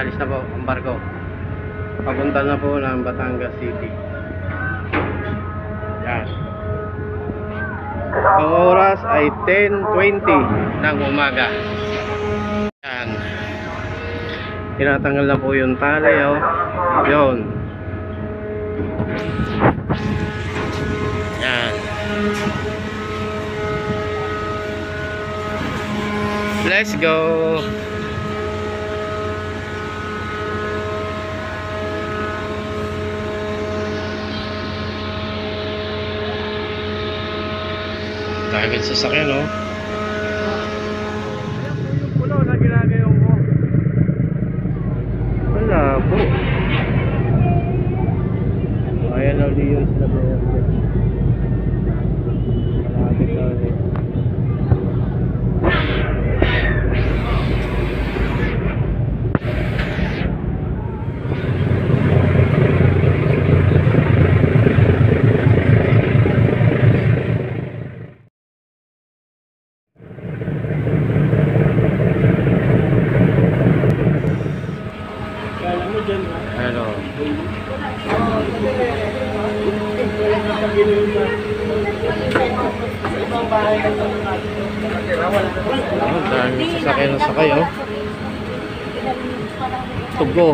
Alis na po ang barko. Papunta na po ng Batangas City. Yan. Ang oras ay 10:20 ng umaga. Yan. Tinatanggal na po yung tali, oh. Yun. Yan. Let's go. Dahil sasakyan, no? Yung puno na ginagayon ko. Wala po. Ayan na ulit yun sila. Malapit na ulit. Hello. Dahil sasakay na sakay, oh. Tugo.